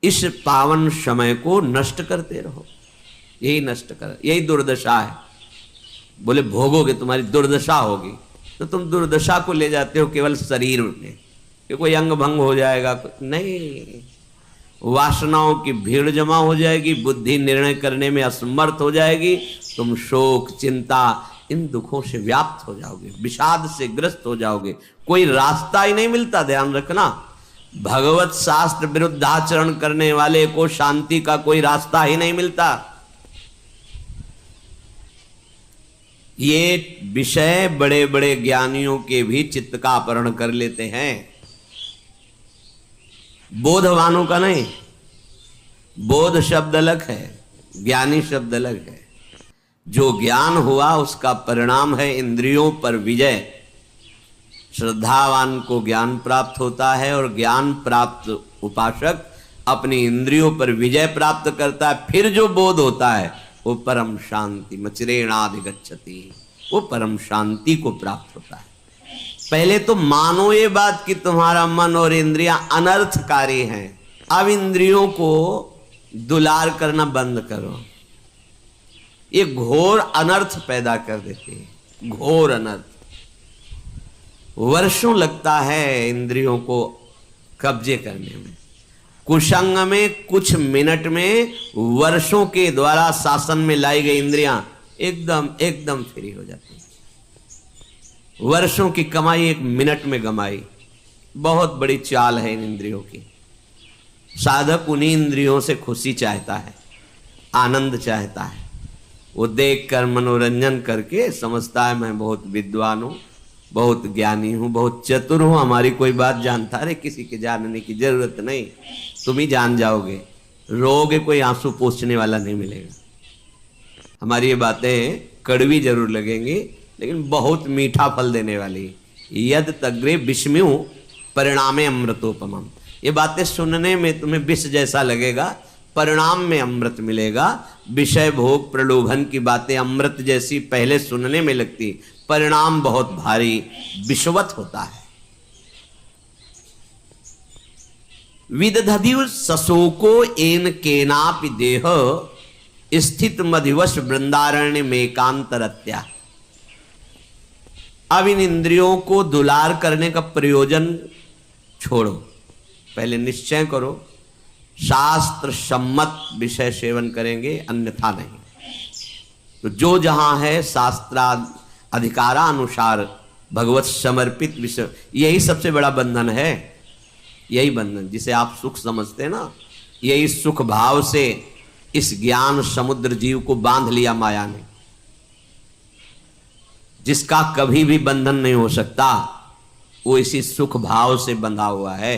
इस पावन समय को नष्ट करते रहो, यही नष्ट कर, यही दुर्दशा है। बोले भोगोगे तुम्हारी दुर्दशा होगी, तो तुम दुर्दशा को ले जाते हो केवल शरीर में कि कोई अंग भंग हो जाएगा, नहीं, वासनाओं की भीड़ जमा हो जाएगी, बुद्धि निर्णय करने में असमर्थ हो जाएगी, तुम शोक चिंता इन दुखों से व्याप्त हो जाओगे, विषाद से ग्रस्त हो जाओगे, कोई रास्ता ही नहीं मिलता। ध्यान रखना, भगवत शास्त्र विरुद्धाचरण करने वाले को शांति का कोई रास्ता ही नहीं मिलता। ये विषय बड़े बड़े ज्ञानियों के भी चित्त का अपहरण कर लेते हैं, बोधवानों का नहीं। बोध शब्द अलग है, ज्ञानी शब्द अलग है। जो ज्ञान हुआ उसका परिणाम है इंद्रियों पर विजय। श्रद्धावान को ज्ञान प्राप्त होता है और ज्ञान प्राप्त उपासक अपनी इंद्रियों पर विजय प्राप्त करता है। फिर जो बोध होता है वो परम शांति मचिरेणाधिगच्छति, वो परम शांति को प्राप्त होता है। पहले तो मानो ये बात कि तुम्हारा मन और इंद्रियां अनर्थकारी हैं, अब इंद्रियों को दुलार करना बंद करो। ये घोर अनर्थ पैदा कर देते हैं, घोर अनर्थ। वर्षों लगता है इंद्रियों को कब्जे करने में, कुसंग में कुछ मिनट में वर्षों के द्वारा शासन में लाई गई इंद्रियां एकदम फ्री हो जाती है। वर्षों की कमाई एक मिनट में गमाई, बहुत बड़ी चाल है इन इंद्रियों की। साधक उन्हीं इंद्रियों से खुशी चाहता है, आनंद चाहता है। वो देखकर मनोरंजन करके समझता है मैं बहुत विद्वान हूं, बहुत ज्ञानी हूं, बहुत चतुर हूं, हमारी कोई बात जानता। अरे किसी के जानने की जरूरत नहीं, तुम ही जान जाओगे। रोगे कोई आंसू पोंछने वाला नहीं मिलेगा। हमारी ये बातें कड़वी जरूर लगेंगी लेकिन बहुत मीठा फल देने वाली। यद तग्रे विषम्यु परिणामे अमृतोपमम। ये बातें सुनने में तुम्हें विष जैसा लगेगा, परिणाम में अमृत मिलेगा। विषय भोग प्रलोभन की बातें अमृत जैसी पहले सुनने में लगती, परिणाम बहुत भारी विषवत होता है। विदधति सशोको एन केनापि देह स्थित मधिवश वृंदारण्य में कांतरत्या। अब इन इंद्रियों को दुलार करने का प्रयोजन छोड़ो, पहले निश्चय करो शास्त्र सम्मत विषय सेवन करेंगे, अन्यथा नहीं। तो जो जहां है शास्त्रा अधिकारानुसार भगवत समर्पित विषय, यही सबसे बड़ा बंधन है। यही बंधन जिसे आप सुख समझते हैं ना, यही सुख भाव से इस ज्ञान समुद्र जीव को बांध लिया माया ने, जिसका कभी भी बंधन नहीं हो सकता, वो इसी सुख भाव से बंधा हुआ है।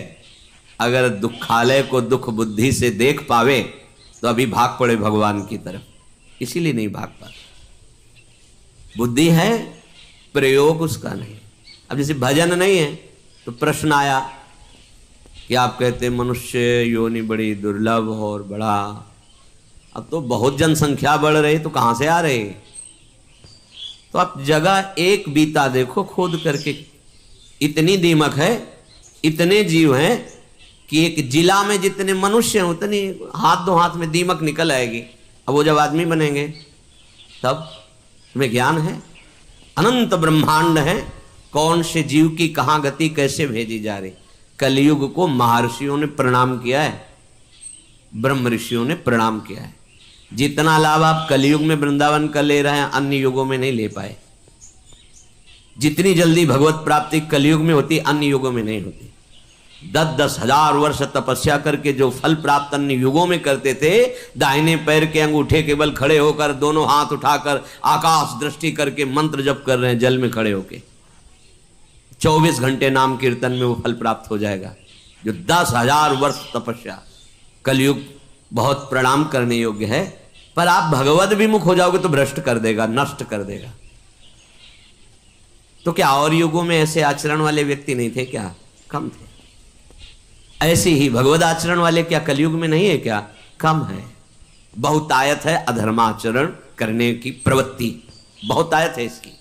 अगर दुखालय को दुख बुद्धि से देख पावे तो अभी भाग पड़े भगवान की तरफ, इसीलिए नहीं भाग पाते। बुद्धि है, प्रयोग उसका नहीं। अब जैसे भजन नहीं है तो प्रश्न आया कि आप कहते मनुष्य योनि बड़ी दुर्लभ और बड़ा, अब तो बहुत जनसंख्या बढ़ रही तो कहां से आ रही? तो आप जगह एक बीता देखो खोद करके, इतनी दीमक है, इतने जीव हैं कि एक जिला में जितने मनुष्य हैं उतनी हाथ दो हाथ में दीमक निकल आएगी। अब वो जब आदमी बनेंगे तब तुम्हें ज्ञान है, अनंत ब्रह्मांड है, कौन से जीव की कहां गति कैसे भेजी जा रही। कलयुग को महर्षियों ने प्रणाम किया है, ब्रह्म ऋषियों ने प्रणाम किया है। जितना लाभ आप कलयुग में वृंदावन का ले रहे हैं अन्य युगों में नहीं ले पाए। जितनी जल्दी भगवत प्राप्ति कलयुग में होती अन्य युगों में नहीं होती। 10-10 हजार वर्ष तपस्या करके जो फल प्राप्त अन्य युगों में करते थे, दाहिने पैर के अंगूठे के बल खड़े होकर दोनों हाथ उठाकर आकाश दृष्टि करके मंत्र जप कर रहे हैं जल में खड़े होके, 24 घंटे नाम कीर्तन में वो फल प्राप्त हो जाएगा। जो 10,000 वर्ष तपस्या, कलयुग बहुत प्रणाम करने योग्य है। पर आप भगवत विमुख हो जाओगे तो भ्रष्ट कर देगा, नष्ट कर देगा। तो क्या और युगों में ऐसे आचरण वाले व्यक्ति नहीं थे क्या? कम थे। ऐसे ही भगवत आचरण वाले क्या कलयुग में नहीं है क्या? कम है। बहुतायत है अधर्माचरण करने की प्रवृत्ति, बहुतायत है इसकी।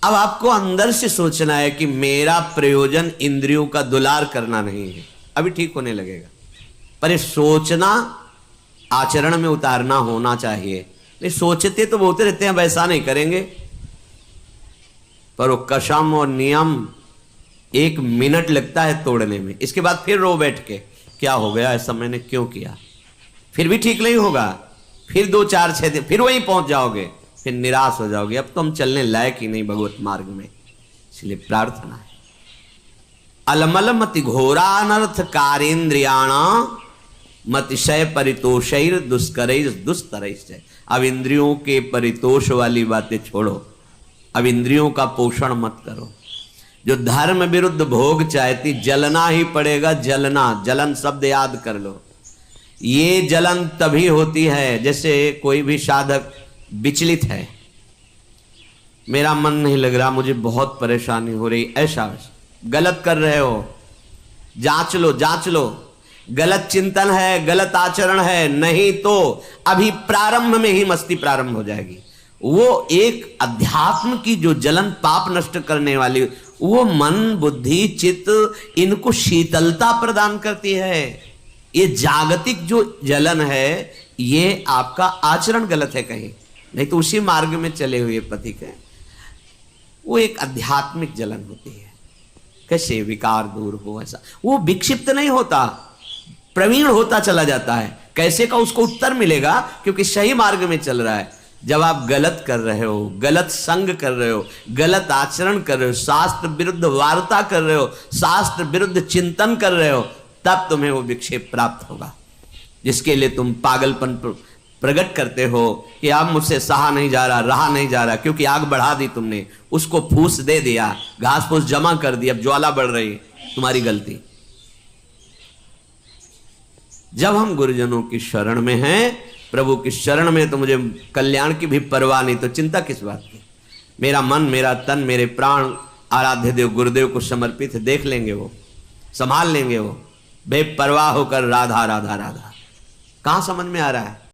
अब आपको अंदर से सोचना है कि मेरा प्रयोजन इंद्रियों का दुलार करना नहीं है, अभी ठीक होने लगेगा। पर ये सोचना आचरण में उतारना होना चाहिए। नहीं सोचते तो बोलते रहते हैं वैसा नहीं करेंगे, पर वो कसम और नियम 1 मिनट लगता है तोड़ने में। इसके बाद फिर रो बैठ के क्या हो गया, ऐसा मैंने क्यों किया, फिर भी ठीक नहीं होगा, फिर 2 4 6 दिन फिर वहीं पहुंच जाओगे, फिर निराश हो जाओगे, अब तो हम चलने लायक ही नहीं भगवत मार्ग में। इसलिए प्रार्थना है अलमल मति घोरा अनर्थ कारेन्द्रियाण मतिशय परितोषैर दुष्करैर दुस्तरैश्च। अब इंद्रियों के परितोष वाली बातें छोड़ो, अब इंद्रियों का पोषण मत करो। जो धर्म विरुद्ध भोग चाहती जलना ही पड़ेगा, जलना, जलन शब्द याद कर लो। ये जलन तभी होती है जैसे कोई भी साधक विचलित है, मेरा मन नहीं लग रहा, मुझे बहुत परेशानी हो रही, ऐसा गलत कर रहे हो, जांच लो जांच लो, गलत चिंतन है, गलत आचरण है, नहीं तो अभी प्रारंभ में ही मस्ती प्रारंभ हो जाएगी। वो एक अध्यात्म की जो जलन पाप नष्ट करने वाली, वो मन बुद्धि चित्त इनको शीतलता प्रदान करती है। ये जागतिक जो जलन है ये आपका आचरण गलत है कहीं, नहीं तो उसी मार्ग में चले हुए पथिक है। वो एक आध्यात्मिक जलन होती है। कैसे विकार दूर हो, ऐसा वो विक्षिप्त नहीं होता, प्रवीण होता चला जाता है। कैसे का उसको उत्तर मिलेगा, क्योंकि सही मार्ग में चल रहा है। जब आप गलत कर रहे हो, गलत संग कर रहे हो, गलत आचरण कर रहे हो, शास्त्र विरुद्ध वार्ता कर रहे हो, शास्त्र विरुद्ध चिंतन कर रहे हो, तब तुम्हें वो विक्षेप प्राप्त होगा, जिसके लिए तुम पागलपन प्रकट करते हो कि अब मुझसे सहा नहीं जा रहा, रहा नहीं जा रहा, क्योंकि आग बढ़ा दी तुमने, उसको फूस दे दिया, घास फूस जमा कर दी, अब ज्वाला बढ़ रही, तुम्हारी गलती। जब हम गुरुजनों की शरण में हैं, प्रभु की शरण में, तो मुझे कल्याण की भी परवाह नहीं, तो चिंता किस बात की। मेरा मन, मेरा तन, मेरे प्राण आराध्य देव गुरुदेव को समर्पित, देख लेंगे वो, संभाल लेंगे वो, बेपरवाह होकर राधा राधा राधा। कहां समझ में आ रहा है?